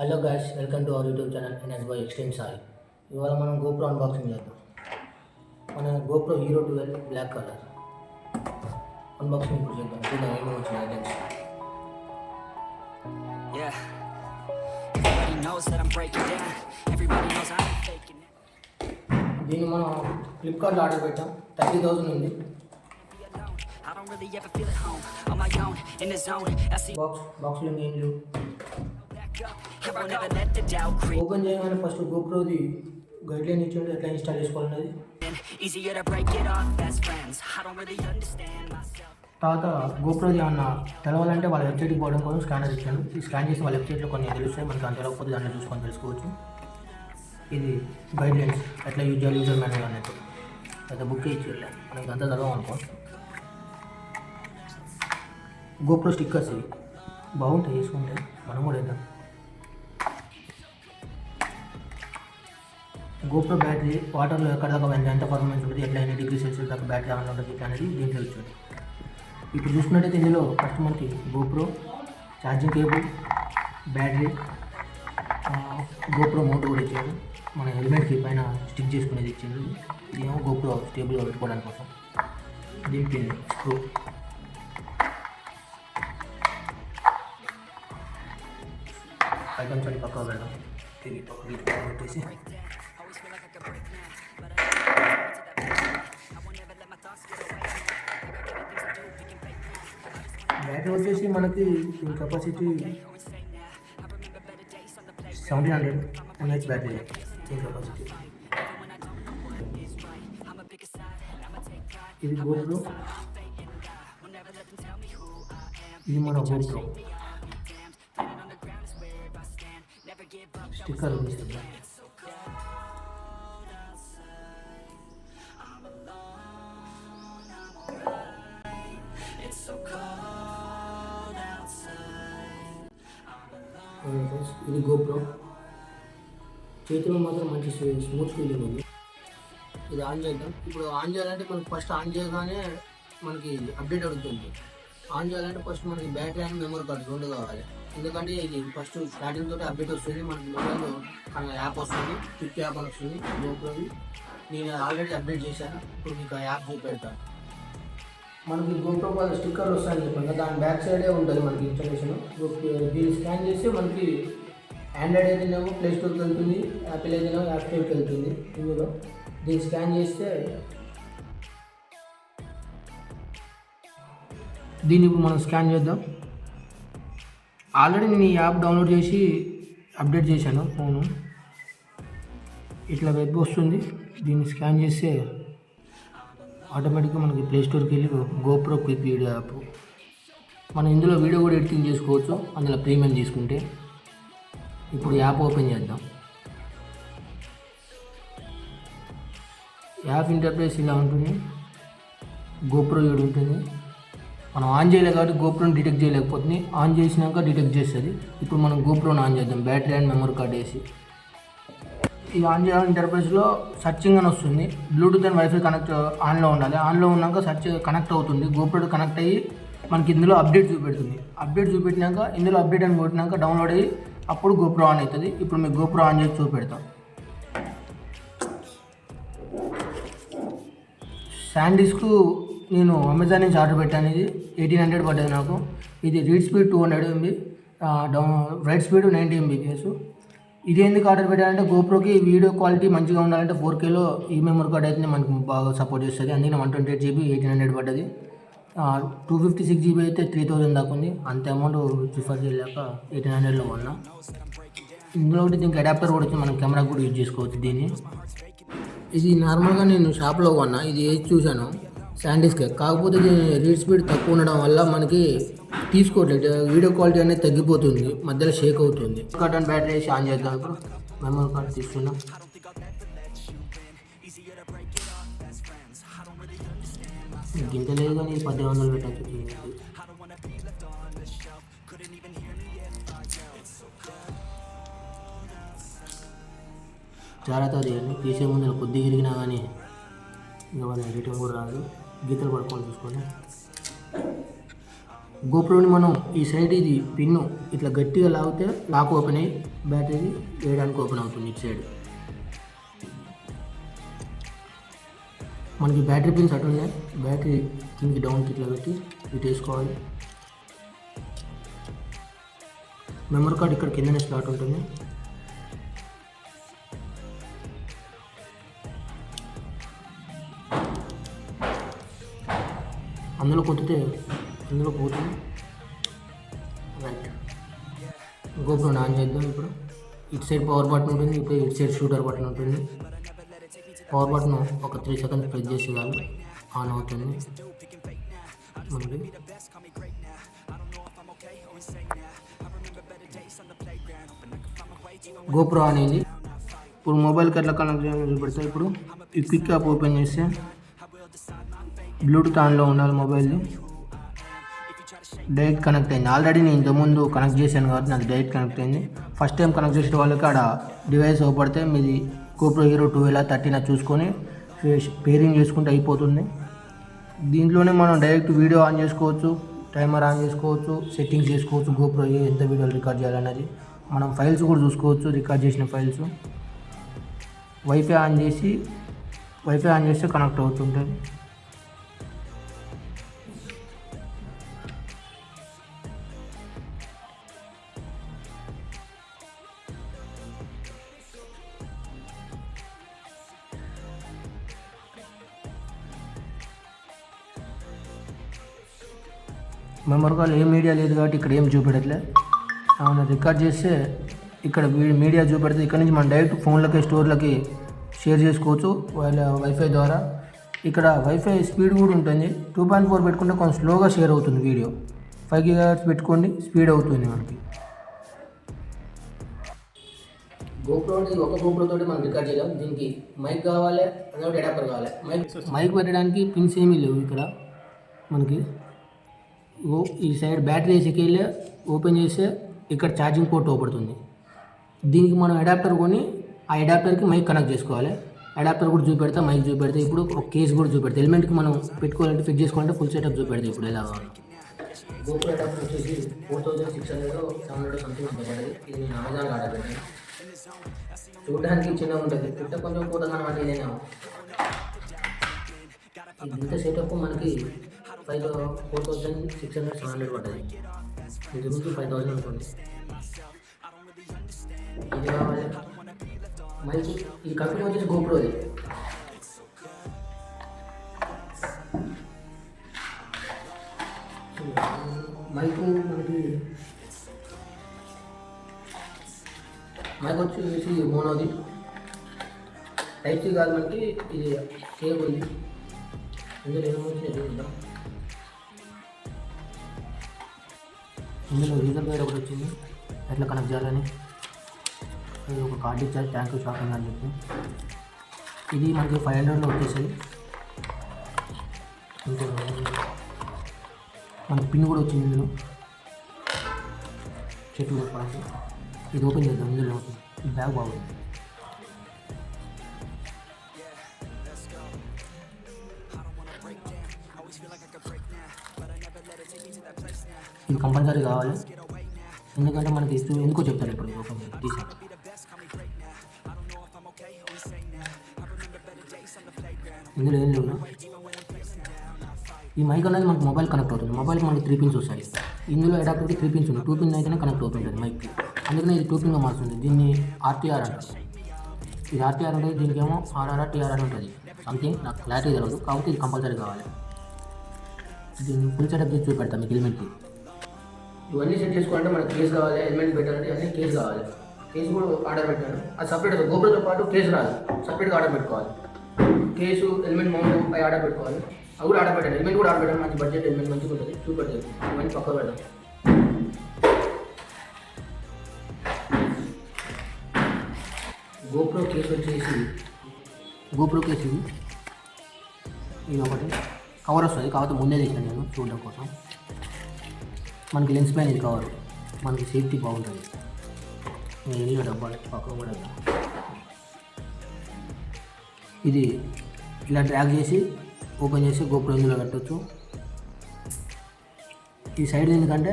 Hello guys, welcome to our YouTube channel NS by extreme Sai. ఇవాళ మనం GoPro unboxing చేద్దాం. మన GoPro hero 12 black colour unboxing ఇప్పుడు చేద్దాం. చూద్దాం ఏమో వచ్చిన ఐటమ్స్. దీన్ని మనం ఫ్లిప్కార్ట్లో ఆర్డర్ పెట్టాం. 30,000 ఉంది. బాక్స్లో ఏం లేవు. ఓపెన్ చేయగానే ఫస్ట్ గోప్రోది గైడ్ లైన్ ఇచ్చాడు ఎట్లా ఇన్స్టాల్ చేసుకోవాలన్నది. తర్వాత గోప్రోది ఏమన్నా తెలవాలంటే వాళ్ళ వెబ్సైట్కి పోవడం కోసం స్కానర్ ఇచ్చాను. ఈ స్కాన్ చేసి వాళ్ళ వెబ్సైట్లో కొన్ని తెలుస్తాయి. మనకు అంత తెలవకపోతే దాన్ని చూసుకొని తెలుసుకోవచ్చు. ఇది గైడ్ లైన్స్ ఎట్లా యూజ్ చేయాలి, యూజర్ మాన్యువల్ అన్నట్టు అయితే బుక్ ఇచ్చేయాలి. మనకి అంతా చదవం అనుకో. గోప్రో స్టిక్కర్స్ ఇవి బాగుంటాయి, వేసుకుంటే మనం కూడా వేద్దాం. గోప్రో బ్యాటరీ వాటర్లో ఎక్కడ దాకా ఎంత పర్ఫార్మెన్స్ ఉంటుంది, ఎట్లా ఎన్ని డిగ్రీ సెల్సియస్ దాకా బ్యాటరీ ఆన్ ఉంటుంది అనేది దీంట్లో ఇచ్చాడు. ఇప్పుడు చూసుకున్నట్టయితే ఇందులో ఫస్ట్ మనకి GoPro charging cable, battery, GoPro mount కూడా ఇచ్చాడు. మన హెల్మెట్కి పైన స్టిక్ చేసుకునేది ఇచ్చాడు. ఇదేమో గోప్రో స్టేబుల్గా పెట్టుకోవడానికి కోసం. దీని పిన్ స్క్రూ, ఐటమ్స్ అని పక్కకు వెళ్దాం. పెట్టేసి బ్యాటరీ వచ్చేసి మనకి కెపాసిటీ 1700 mAh బ్యాటరీ. కెపాసిటీ ఇది గోప్రో, ఇది మన గోప్రో స్టిక్కర్ తీస్తుంది. ఇది గోప్రో చేతిలో మాత్రం మంచి స్మూత్ ఫీలింగ్ ఉంది. ఇది ఆన్ చేద్దాం. ఇప్పుడు ఆన్ చేయాలంటే మనకి ఫస్ట్ ఆన్ చేయగానే మనకి అప్డేట్ అడుగుతుంది. ఆన్ చేయాలంటే ఫస్ట్ మనకి బ్యాటరీ అండ్ మెమరీ కార్డు రెండు కావాలి. ఎందుకంటే ఇది ఫస్ట్ స్టార్టింగ్ తోటి అప్డేట్ వస్తుంది. మనకి మొబైల్లో యాప్ వస్తుంది, క్విక్ యాప్ అని వస్తుంది గోప్రోది. నేను ఆల్రెడీ అప్డేట్ చేశాను. ఇప్పుడు మీకు ఆ యాప్ చూపెడతాను. మనకి గోప్రో స్టిక్కర్లు వస్తాయని చెప్పాను, దాని బ్యాక్ సైడే ఉంటుంది మనకి ఇన్స్టాలేషన్. దీన్ని స్కాన్ చేస్తే మనకి ఆండ్రాయిడ్ అయితేనేమో ప్లే స్టోర్కి వెళ్తుంది, యాపిల్ అయితేనేమో యాప్ స్టోర్కి వెళ్తుంది. ఇందులో దీన్ని స్కాన్ చేస్తే దీన్ని ఇప్పుడు మనం స్కాన్ చేద్దాం. ఆల్రెడీ నేను ఈ యాప్ డౌన్లోడ్ చేసి అప్డేట్ చేశాను ఫోను. ఇట్లా వెబ్ వస్తుంది. దీన్ని స్కాన్ చేస్తే ఆటోమేటిక్గా మనకి ప్లే స్టోర్కి వెళ్ళి గోప్రో క్విక్ వీడియో యాప్. మనం ఇందులో వీడియో కూడా ఎడిటింగ్ చేసుకోవచ్చు అందులో ప్రీమియం తీసుకుంటే. ఇప్పుడు యాప్ ఓపెన్ చేద్దాం. యాప్ ఇంటర్ఫేస్ ఇలా ఉంటుంది. గోప్రో వీడియో ఉంటుంది. మనం ఆన్ చేయలేదు కాబట్టి గోప్రోని డిటెక్ట్ చేయలేకపోతుంది. ఆన్ చేసినాక డిటెక్ట్ చేస్తుంది. ఇప్పుడు మనం గోప్రోని ఆన్ చేద్దాం. బ్యాటరీ అండ్ మెమరీ కార్డ్ వేసి ఇది ఆన్ చేయాలి. ఇంటర్ఫేస్లో సర్చింగ్ అని వస్తుంది. బ్లూటూత్ అండ్ వైఫై కనెక్ట్ ఆన్లో ఉండాలి. ఆన్లో ఉన్నాక సర్చ్ కనెక్ట్ అవుతుంది. గోప్రో కనెక్ట్ అయ్యి మనకి ఇందులో అప్డేట్ చూపెడుతుంది. అప్డేట్ చూపెట్టినాక ఇందులో అప్డేట్ అని కొట్టినాక డౌన్లోడ్ అయ్యి అప్పుడు గోప్రో ఆన్ అవుతుంది. ఇప్పుడు మీకు గోప్రో ఆన్ చేసి చూపెడతాం. శాండిస్కు నేను అమెజాన్ నుంచి ఆర్డర్ పెట్టాను. ఇది 1800 పడ్డది నాకు. ఇది read speed 200 MB, right speed 90 MBps. ఇది ఎందుకు ఆర్డర్ పెట్టాలంటే గోప్రోకి వీడియో క్వాలిటీ మంచిగా ఉండాలంటే 4Kలో ఈ మెమరీ కార్డ్ అయితే మనకు బాగా సపోర్ట్ చేస్తుంది. అందుకే 128GB 1800 పడ్డది. 256GB అయితే 3000 దాకా ఉంది. అంత అమౌంట్ ప్రిఫర్ చేయలేక 1800లో కొన్నా. ఇందులో ఒకటి దీనికి అడాప్టర్ కూడా వచ్చి మనం కెమెరా కూడా యూజ్ చేసుకోవచ్చు దీన్ని. ఇది నార్మల్గా నేను షాప్లో కొన్నా. ఇది ఏది చూశాను శాండిస్కే, కాకపోతే రీడ్ స్పీడ్ తక్కువ ఉండడం వల్ల మనకి తీసుకోవట్లేదు. వీడియో క్వాలిటీ అనేది తగ్గిపోతుంది, మధ్యలో షేక్ అవుతుంది. కార్డ్ బ్యాటరీ వేసి ఆన్ చేద్దాం. ఇప్పుడు మెమరీ కార్డ్ తీసుకున్నాం. గింత లేదు కానీ 1800 పెట్టచ్చు. జాగ్రత్త చేయండి. తీసే ముందు కొద్దిగా ఇరిగినా కానీ ఇంకా మన రిటర్న్ కూడా రాదు. గీతలు పడుకొని చూసుకొని గోప్రోని మనం ఈ సైడ్ ఇది పిన్ను ఇట్లా గట్టిగా లాగితే లాక్ ఓపెన్ అయ్యి బ్యాటరీ వేయడానికి ఓపెన్ అవుతుంది ఇటు సైడ్. మనకి బ్యాటరీ పిన్స్ అటు ఉన్నాయి, బ్యాటరీ కిందికి డౌన్కి ఇట్లా పెట్టి ఇటు వేసుకోవాలి. మెమరీ కార్డ్ ఇక్కడ కిందనే స్లాట్ ఉంటుంది. అందులో కొట్టితే అందులో పోతుంది. రైట్, గోప్రోని ఆన్ చేద్దాం. ఇప్పుడు ఇటు సైడ్ పవర్ బటన్ ఉంటుంది, ఇప్పుడు ఇటు సైడ్ షూటర్ బటన్ ఉంటుంది. పవర్ బటన్ ఒక 3 సెకండ్స్ ప్రెస్ చేసి చాలు ఆన్ అవుతుంది మనకి. గోప్రో ఆన్ అయింది. ఇప్పుడు మొబైల్కి ఎట్లా కనెక్ట్ చేయాలని చూపెడతా. ఇప్పుడు ఈ క్విక్ యాప్ ఓపెన్ చేస్తే బ్లూటూత్ ఆన్లో ఉండాలి. మొబైల్ది డైరెక్ట్ కనెక్ట్ అయింది. ఆల్రెడీ నేను ఇంతకుముందు కనెక్ట్ చేశాను కాబట్టి నాకు డైరెక్ట్ కనెక్ట్ అయింది. ఫస్ట్ టైం కనెక్ట్ చేసే వాళ్ళకి ఆడ డివైస్ ఓపడితే మీది గోప్రో హీరో 12 13 చూసుకొని పేరింగ్ చేసుకుంటే అయిపోతుంది. దీంట్లోనే మనం డైరెక్ట్ వీడియో ఆన్ చేసుకోవచ్చు, టైమర్ ఆన్ చేసుకోవచ్చు, సెట్టింగ్స్ చేసుకోవచ్చు. గోప్రో ఎంత వీడియోలు రికార్డ్ చేయాలన్నది మనం ఫైల్స్ కూడా చూసుకోవచ్చు, రికార్డ్ చేసిన ఫైల్స్. వైఫై ఆన్ చేస్తే కనెక్ట్ అవుతుంటుంది. మెమరీ కార్డ్ ఏ మీడియా లేదు కాబట్టి ఇక్కడ ఏం చూపెట్టట్లే. ఏమైనా రికార్డ్ చేస్తే ఇక్కడ మీడియా చూపెడితే ఇక్కడ నుంచి మనం డైరెక్ట్ ఫోన్లకి స్టోర్లకి షేర్ చేసుకోవచ్చు వాళ్ళ వైఫై ద్వారా. ఇక్కడ వైఫై స్పీడ్ కూడా ఉంటుంది. 2.4 పెట్టుకుంటే కొంచెం స్లోగా షేర్ అవుతుంది వీడియో. 5 GHz పెట్టుకోండి, స్పీడ్ అవుతుంది మనకి. గోప్రో ఒక గోప్రోతో మనం రికార్డ్ చేయలేం. దీనికి మైక్ కావాలి, అదొకటి అడాప్టర్ కావాలి. మైక్ పెట్టడానికి పిన్స్ ఏమీ లేవు ఇక్కడ మనకి. ఈ సైడ్ బ్యాటరీ వేసేకెళ్ళి ఓపెన్ చేస్తే ఇక్కడ ఛార్జింగ్ పోర్ట్ ఓపడుతుంది. దీనికి మనం అడాప్టర్ కొని ఆ అడాప్టర్కి మైక్ కనెక్ట్ చేసుకోవాలి. అడాప్టర్ కూడా చూపెడతా, మైక్ చూపెడతా. ఇప్పుడు ఒక కేసు కూడా చూపెడతా. హెల్మెట్కి మనం పెట్టుకోవాలంటే ఫిట్ చేసుకోవాలంటే ఫుల్ సెటప్ చూపెడతా. ఇప్పుడు ఎలా కావాలి. గోప్రో అడాప్టర్ వచ్చేసి 4600 700 సంథింగ్ పడ్డది. ఇది నేను అమెజాన్లో ఆర్డర్ పెట్టాను. చూడడానికి చిన్నగా ఉంటుంది, పుట్ట కొంచెం కూడా కనమాట. ఏదైనా ఇంత సెటప్ మనకి 4600 700 పడ్డది. ఇది నుంచి 5000 అనుకోండి. ఇది కావాలి. మైక్ ఈ కంపెనీ వచ్చేసి గోప్రోది. మైక్ వచ్చేసి మోనోది, టైప్ సి కాదు మనకి. ఇది కేబుల్ ఇందులో ఏమొచ్చి చూద్దాం. ఇందులో రీజన్ గైడ్ ఒకటి వచ్చింది ఎట్లా కనెక్ట్ చేయాలని. ఇది ఒక కార్డు ఇచ్చారు, ట్యాంక్ షాపింగ్ అని చెప్పి. ఇది మనకి 500లో వచ్చేసాయి. ఇంకా మనకి పిన్ కూడా వచ్చింది ఇందులో చెట్లు పెట్టుకోవడానికి. ఇది ఓపెన్ చేద్దాం. ఇందులో ఈ బ్యాగ్ బాగుంది. ఇది కంపల్సరీ కావాలి, ఎందుకంటే మనకి ఎందుకో చెప్తారు. ఇప్పుడు ఓపెన్ తీసి ఇందులో ఏం లేవు. ఈ మైక్ అనేది మనకు మొబైల్ కనెక్ట్ అవుతుంది. మొబైల్కి మనకి 3 పిన్స్ వస్తాయి. ఇందులో అడాప్టర్కి 3 పిన్స్ ఉన్నాయి. 2 పిన్ అయితేనే కనెక్ట్ అవుతుంటుంది మైక్కి. అందుకనే ఇది 2 పిన్గా మారుతుంది. దీన్ని ఆర్టీఆర్ అంటారు. ఇది ఆర్టీఆర్ ఉంటుంది, దీనికి ఏమో ఆర్ఆర్ఆర్ టీఆర్ఆర్ ఉంటుంది. సంథింగ్ నాకు క్లారిటీ తెలియదు, కాబట్టి ఇది కంపల్సరీ కావాలి. దీన్ని ఫుల్ సెటప్ చేసి చూపెడతాం మీకు హెల్మెట్కి. ఇవన్నీ సెట్ చేసుకోవాలంటే మనకి కేసు కావాలి, హెల్మెట్ పెట్టాలంటే అన్నీ కేసు కావాలి. కేసు కూడా ఆర్డర్ పెట్టాను. అది సపరేట్, గోప్రోతో పాటు కేసు రాదు, సపరేట్గా ఆర్డర్ పెట్టుకోవాలి. కేసు, హెల్మెట్ మౌంట్ అవి ఆర్డర్ పెట్టుకోవాలి. అవి కూడా ఆర్డర్ పెట్టాను. హెల్మెట్ కూడా ఆర్డర్ పెట్టాను. మంచి బడ్జెట్ హెల్మెట్ మంచిగా ఉంటుంది, చూపెట్టాలి. ఇవన్నీ పక్క పెడదాం. గోప్రో కేసు వచ్చేసి గోప్రో కేసు ఇది ఒకటి కవర్ వస్తుంది. కాకపోతే ముందే తీసాను నేను చూడడం కోసం. మనకి లెన్స్ పైన ఇది కవర్, మనకి సేఫ్టీ బాగుంటుంది. ఎన్ని డబ్బాలు పక్కన కూడా ఇది ఇలా డ్రాగ్ చేసి ఓపెన్ చేసి గోప్రో ఇందులో పెట్టవచ్చు. ఈ సైడ్ ఎందుకంటే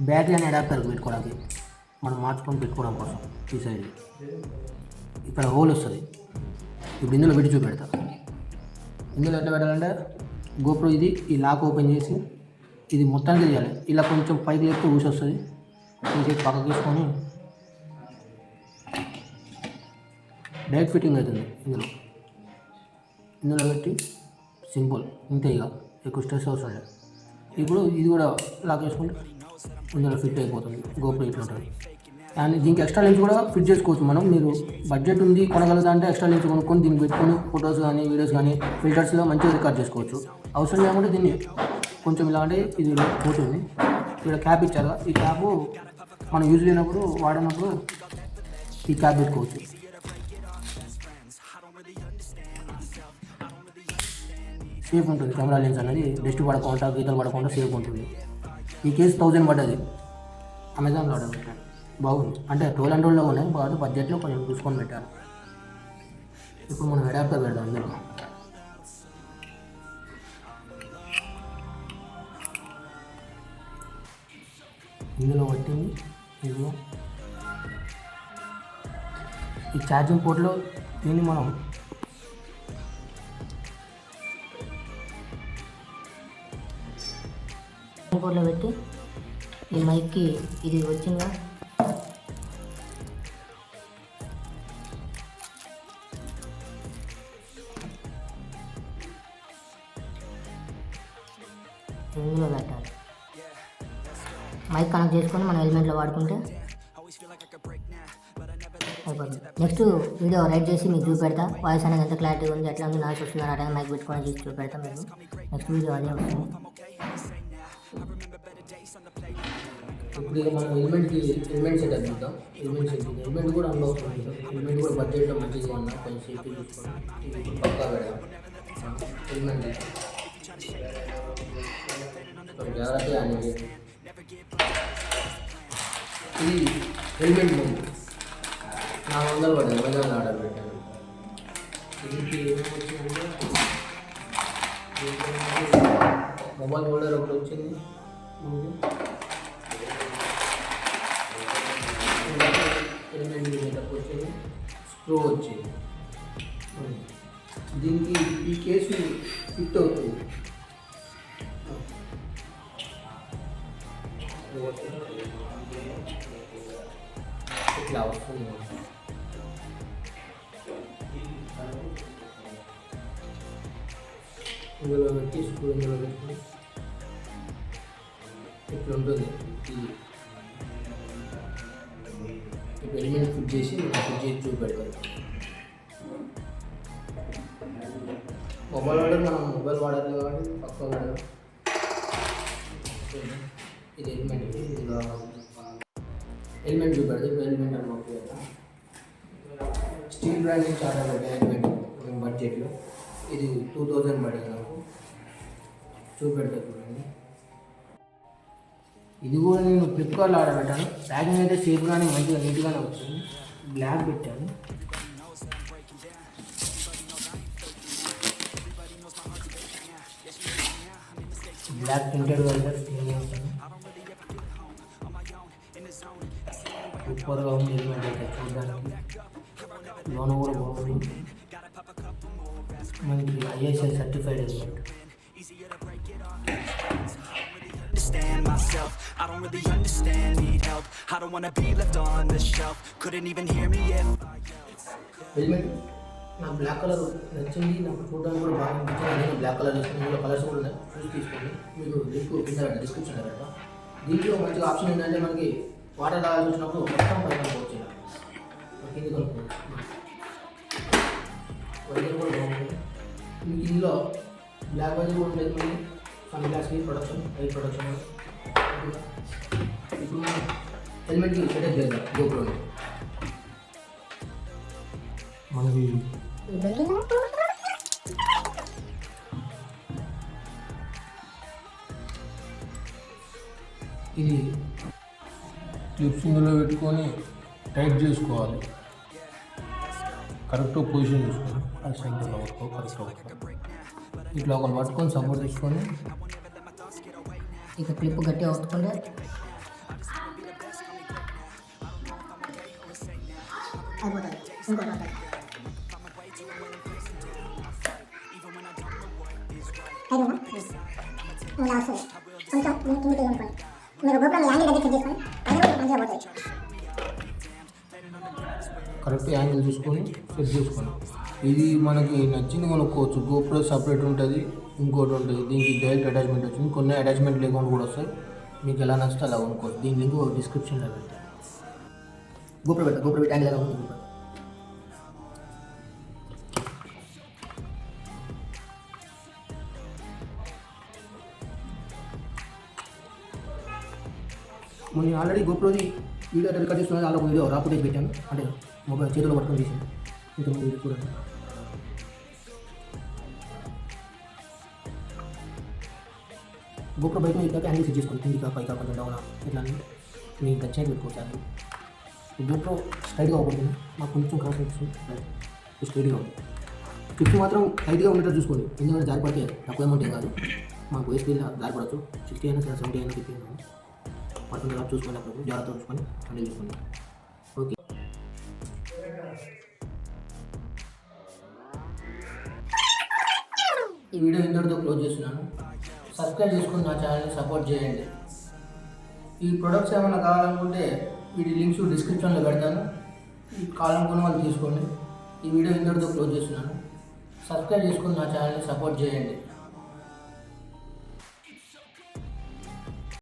బ్యాటరీ అనే అడాప్టర్ పెట్టుకోవడానికి, మనం మార్చుకొని పెట్టుకోవడం కోసం. ఈ సైడ్ ఇక్కడ హోల్ వస్తుంది. ఇప్పుడు ఇందులో పెట్టి చూపెడతా. ఇందులో ఎట్లా పెట్టాలంటే గోప్రో ఇది ఈ లాక్ ఓపెన్ చేసి ఇది మొత్తానికి తీయాలి. ఇలా కొంచెం పైకి లేపితే ఊసి వస్తుంది. తీసి పక్కకు తీసుకొని డైరెక్ట్ ఫిట్టింగ్ అవుతుంది. ఇందులో పెట్టి సింపుల్ ఇంతే, ఇక ఎక్కువ స్ట్రెస్ అవసరం లేదు. ఇప్పుడు ఇది కూడా లాక్ వేసుకుంటే ఇందులో ఫిట్ అయిపోతుంది. గోప్రో ఇట్లా ఉంటుంది. అండ్ దీనికి ఎక్స్ట్రా లెన్స్ కూడా ఫిట్ చేసుకోవచ్చు మనం. మీరు బడ్జెట్ ఉంది కొనగలుగుతా అంటే ఎక్స్ట్రా లెన్స్ కొనుక్కొని దీనికి పెట్టుకొని ఫొటోస్ కానీ వీడియోస్ కానీ ఫిల్టర్స్లో మంచిగా రికార్డ్ చేసుకోవచ్చు. అవసరం లేకుంటే దీన్ని కొంచెం ఇలా అంటే ఇది పోతుంది. ఇక్కడ క్యాప్ ఇచ్చారు. ఈ క్యాప్ మనం యూజ్ లేనప్పుడు వాడినప్పుడు ఈ క్యాప్ పెట్టుకోవచ్చు. సేఫ్ ఉంటుంది. కెమెరా లెన్స్ అనేది డస్ట్ పడకుండా గీతలు పడకుండా సేఫ్ ఉంటుంది. ఈ కేసు 1000 పడ్డది. అమెజాన్లో ఆర్డర్ పెట్టాను. బాగుంది. అంటే 1200లో ఉన్నాయి. బాగా బడ్జెట్లో కొంచెం చూసుకొని పెట్టాను. ఇప్పుడు మనం అడాప్టర్ పెడదాం. ఇందులో పట్టింది. ఇదిగో ఈ ఛార్జింగ్ పోర్ట్లో దీన్ని మనం పోర్ట్లో పెట్టి ఈ మైక్కి ఇది వచ్చిందా ఇందులో పెట్టాలి. మైక్ కనెక్ట్ చేసుకొని మనం హెల్మెట్లో వాడుకుంటే అయిపోతుంది. నెక్స్ట్ వీడియో రైట్ చేసి మీకు చూపెడతా. వాయిస్ అనేది ఎంత క్లారిటీ ఉంది, ఎట్లా ఉంది, నాయిస్ వస్తుంది అనే మైక్ పెట్టుకొని చూసి చూపెడతా. మీకు నెక్స్ట్ వీడియో అదే వస్తుంది. ఇప్పుడు ఇక మనం హెల్మెట్ సెట్ చూద్దాం. హెల్మెట్ కూడా అన్బాక్స్ చేద్దాం. హెల్మెట్ కూడా బడ్జెట్లో మంచిగా ఉన్నా కొంచెం సేఫ్టీ చూసుకొని పక్కా పెడదాం. హెల్మెట్ జాగ్రత్తగా అనేది ఇది హెల్మెట్ ముందు 400 పడ్డది. అమెజాన్లో ఆర్డర్ పెట్టాను. దీనికి ఏమొచ్చిందంటే మొబైల్ హోల్డర్ ఒకటి వచ్చింది. హెల్మెట్ వచ్చింది. స్క్రూ వచ్చింది. దీనికి ఈ కేసు ఫిట్ అవుతుంది. ఇట్లా వస్తుంది. ఇందులో పెట్టి స్క్రూ ఇందులో పెట్టి ఇట్లా ఉంటుంది. ఇప్పుడు హెల్మెట్ ఫిట్ చేసి చూపెడతాం. మొబైల్ వాడడం మనం మొబైల్ వాడాలి కాబట్టి పక్క వాడడం. ఇది హెల్మెట్. ఇది హెల్మెట్ చూపెడతాం. ఇప్పుడు హెల్మెట్ అని మాకు స్టీల్ బ్రాండ్ నుంచి ఆర్డర్ పెట్టాను. హెల్మెట్ మేము బడ్జెట్లో ఇది 2000 పడింది నాకు. చూపెడతా చూడండి. ఇది కూడా నేను ఫ్లిప్కార్ట్లో ఆర్డర్ పెట్టాను. ప్యాకింగ్ అయితే సేఫ్గానే మంచిగా నీట్గానే వచ్చింది. బ్లాక్ పెట్టాను. బ్లాక్ ప్రింటెడ్ వెల్డర్ సూపర్గా ఉంది. హెల్మెట్ అయితే చూడడానికి లోన కూడా బాగుంది. మనకి ISI certified helmet. I don't really understand, need help. I don't wanna be left on the shelf. Couldn't even hear me if helmet నాకు బ్లాక్ కలర్ నచ్చింది. నాకు చూడడానికి కూడా బాగా నచ్చింది. నేను బ్లాక్ కలర్ తీసుకుని ఇందులో కలర్స్ కూడా ఉన్నాయి. చూసి తీసుకోండి. మీకు లింక్ కింద డిస్క్రిప్షన్ కదా. దీంట్లో మంచిగా ఆప్షన్ ఏంటంటే మనకి వాటర్ తాగాల్సి వచ్చినప్పుడు మొత్తం పైన పోవచ్చు. కింది కలుపుకోవచ్చు. వైద్యం కూడా బాగుంటుంది. మీకు ఇందులో బ్లాక్ వైద్యం కూడా ఉంటుంది. మళ్ళీ sunglass protection, eye protection. ఇప్పుడు మనం హెల్మెట్కి సెటప్ చేద్దాం. గోప్రోని మనకి ఇది క్లిప్స్ ఇందులో పెట్టుకొని టైట్ చేసుకోవాలి. కరెక్ట్ పొజిషన్ చూసుకొని అది సెంటర్లో కరెక్ట్ ఇట్లా ఒకరు పట్టుకొని సపోర్ట్ తీసుకొని ఇక క్లిప్ గట్టిగా ఒత్తుకుంటే అయిపోతుంది. ఇంకోటి వస్తుంది. ఇలా వస్తుంది. కొంచెం కిందికి అనుకోండి. మీరు గోపురం యాంగిల్ దగ్గర సెట్ చేసుకొని అది కూడా మంచిగా పోతుంది. కరెక్ట్ యాంగిల్ చూసుకొని సెట్ చేసుకోండి. ఇది మనకి నచ్చింది కొనుక్కోవచ్చు. గోప్రో సపరేట్ ఉంటుంది, ఇంకోటి ఉంటుంది. దీనికి డైరెక్ట్ అటాచ్మెంట్ వచ్చింది. కొన్ని అటాచ్మెంట్ లేకుండా కూడా వస్తాయి. మీకు ఎలా నచ్చితే అలా కొనుక్కోవచ్చు. దీని లింక్ డిస్క్రిప్షన్లో పెడతాను. గోప్రో పెట్టి యాంగిల్ ఎలా ఉంది. నేను ఆల్రెడీ గోప్రోది వీడియో రికార్డ్ చేస్తున్నది అలా వీడియో రా ఫుటేజ్ పెట్టాను. అంటే మొబైల్ చేతిలో పట్టుకొని తీసాను. ఇంతకుముందు వీడియో చూడండి. గోప్రో బైక్ మీద ఇట్లా హ్యాండిల్ సెట్ చేసుకోండి. కిందికి పైకా కొంచెం డౌన్ ఇట్లా మీకు నచ్చినట్టు పెట్టుకోవచ్చు. గోప్రో స్ట్రైట్గా అవ్వకూడదు, మాకు కొంచెం క్రాస్ అనిపిస్తుంది. స్ట్రైట్గా ఉంది. ఫిఫ్టీ మాత్రం టైట్గా ఉండేటట్టు చూసుకోండి. ఎందుకంటే జారిపడితే తక్కువ అమౌంట్ ఏం కాదు. మాకు ఏ స్పీడ్లో జారిపడచ్చు. 60 అయినా 70 అయినా 50 అయినా పడుతుంది కదా చూసుకొని, అప్పుడు జాగ్రత్త చూసుకొని హ్యాండిల్ చేసుకోండి. ఓకే, ఈ వీడియో ఇంతటితో క్లోజ్ చేస్తున్నాను. సబ్స్క్రైబ్ చేసుకుని నా ఛానల్ని సపోర్ట్ చేయండి. ఈ ప్రొడక్ట్స్ ఏమైనా కావాలనుకుంటే వీటి లింక్స్ డిస్క్రిప్షన్లో పెడతాను. ఈ కావాలనుకున్న వాళ్ళు తీసుకోండి. ఈ వీడియో ఇంతటితో క్లోజ్ చేస్తున్నాను. సబ్స్క్రైబ్ చేసుకుని నా ఛానల్ని సపోర్ట్ చేయండి.